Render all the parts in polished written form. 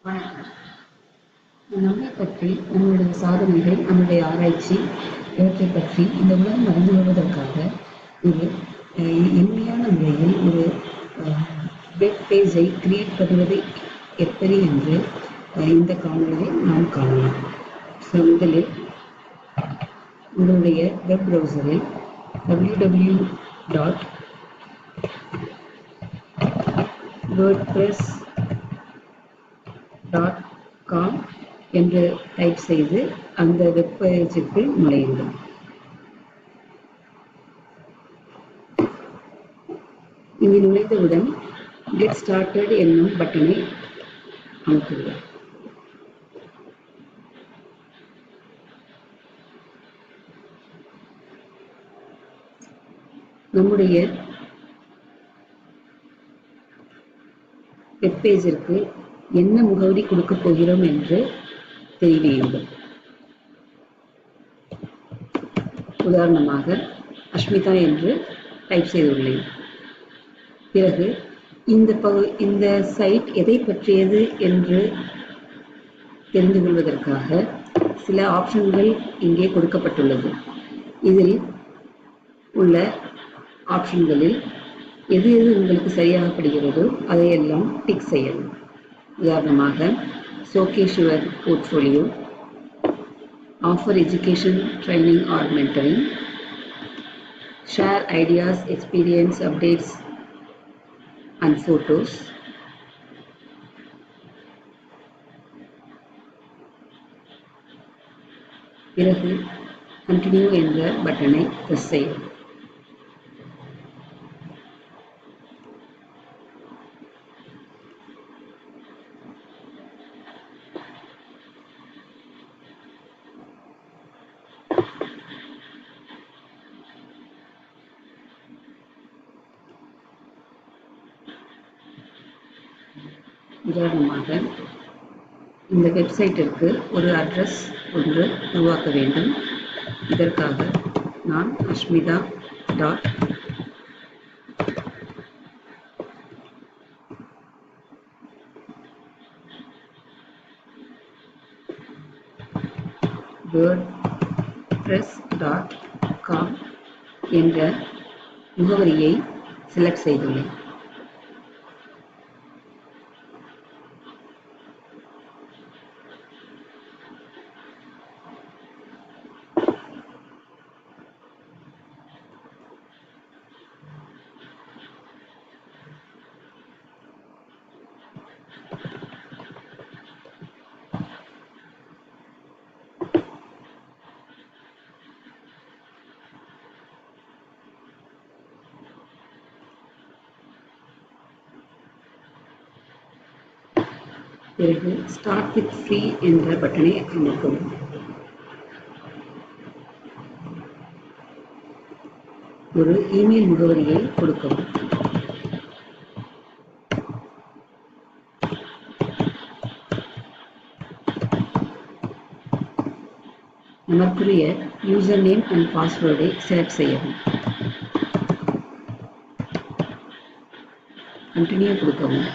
வணக்கம். நம்மை பற்றி, நம்மளுடைய சாதனைகள், நம்முடைய ஆராய்ச்சி இவற்றை பற்றி இந்த உலகம் அறிந்து கொள்வதற்காக ஒரு எளிமையான முறையில் ஒரு வெப் பேஜை கிரியேட் பண்ணுவது எப்படி என்று இந்த காணொலியில் நாம் காணலாம். முதலில் உங்களுடைய வெப் ப்ரௌசரில் www.wordpress.com என்று டைப் செய்து அந்த வெப் பேஜுக்குள் நுழையுங்கள். இங்கு நுழைந்தவுடன் கெட் ஸ்டார்டட் என்னும் பட்டனை அமுக்குக. நம்முடைய வெப் பேஜிற்கு என்ன முகவரி கொடுக்கப் போகிறோம் என்று தெரிவியுங்கள். உதாரணமாக அஷ்மிதா என்று டைப் செய்துள்ளேன். பிறகு இந்த சைட் எதை பற்றியது என்று தெரிந்து கொள்வதற்காக சில ஆப்ஷன்கள் இங்கே கொடுக்கப்பட்டுள்ளது. இதில் உள்ள ஆப்ஷன்களில் எது உங்களுக்கு சரியாகப்படுகிறதோ அதையெல்லாம் டிக் செய்யணும். உதாரணமாக showcase your portfolio, offer education training R mentoring, share ideas, experience, updates and photos, பிறகு கண்டினியூ என்ற பட்டனை பிரஸ் செய்யவும். உதாரணமாக இந்த வெப்சைட்டிற்கு ஒரு அட்ரஸ் ஒன்று உருவாக்க வேண்டும். இதற்காக நான் அஷ்மிதா wordpress.com என்ற முகவரியை செலக்ட் செய்துள்ளேன். பிறகு ஸ்டார்ட் வித் ஃப்ரீ என்ற பட்டனை அமுக்கவும். ஒரு இமெயில் முகவரியை கொடுக்கவும். நமக்குரிய யூசர் நேம் அண்ட் பாஸ்வேர்டை செலக்ட் செய்யவும். கண்டினியூ கொடுக்கவும்.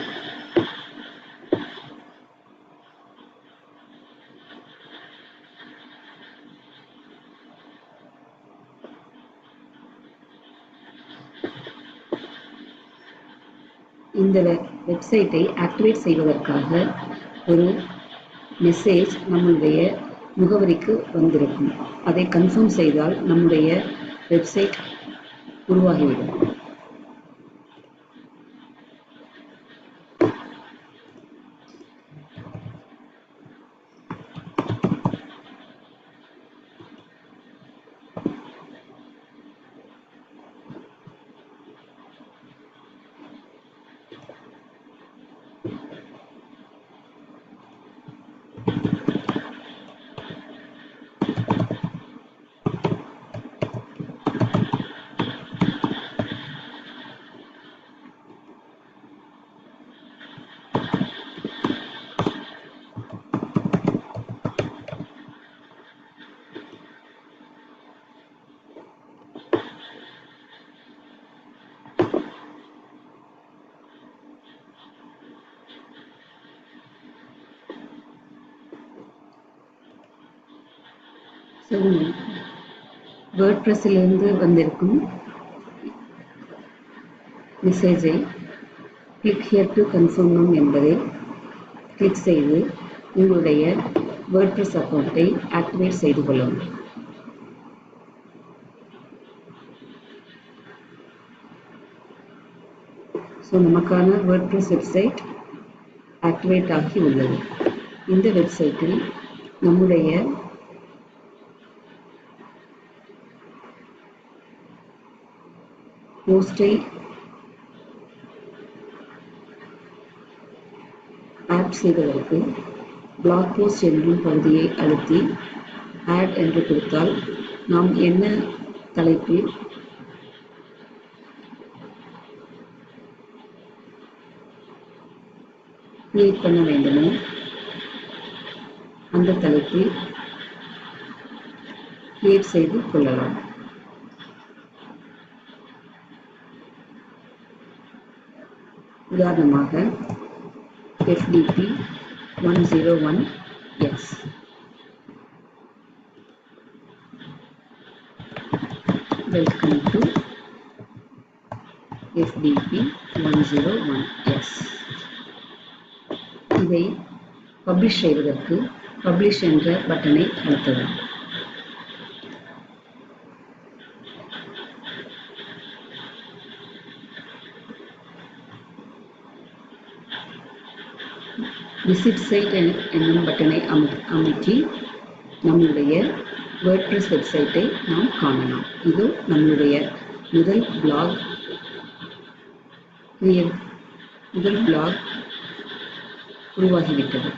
இந்த வெப்சைட்டை ஆக்டிவேட் செய்வதற்காக ஒரு மெசேஜ் நம்முடைய முகவரிக்கு வந்திருக்கும். அதை கன்ஃபார்ம் செய்தால் நம்முடைய வெப்சைட் உருவாகிவிடும். ஸோ வேர்ட்பிரஸிலிருந்து வந்திருக்கும் மெசேஜை கிளிக் ஹியர் டு கன்ஃபார்ம் என்பதை கிளிக் செய்து உங்களுடைய வேர்ட்பிரஸ் அக்கௌண்ட்டை ஆக்டிவேட் செய்து கொள்ளவும். ஸோ நமக்கான வேர்ட்பிரஸ் வெப்சைட் ஆக்டிவேட் ஆகி உள்ளது. இந்த வெப்சைட்டில் நம்முடைய போஸ்டை ஆட் செய்வதற்கு பிளாக் போஸ்ட் என்னும் பகுதியை அழுத்தி ஆட் என்று கொடுத்தால் நாம் என்ன தலைப்பில் கிரியேட் பண்ண வேண்டுமோ அந்த தலைப்பில் கிரியேட் செய்து கொள்ளலாம். உதாரணமாக FDP 101S welcome to FDP 101S. இதை பப்ளிஷ் செய்வதற்கு பப்ளிஷ் என்ற பட்டனை அழுத்தவும். விசிட் சைட் என்னும் பட்டனை அமைக்கி நம்முடைய வேர்ட்பிரஸ் வெப்சைட்டை நாம் காணலாம். இது நம்முடைய முதல் பிளாக் உருவாகிவிட்டது.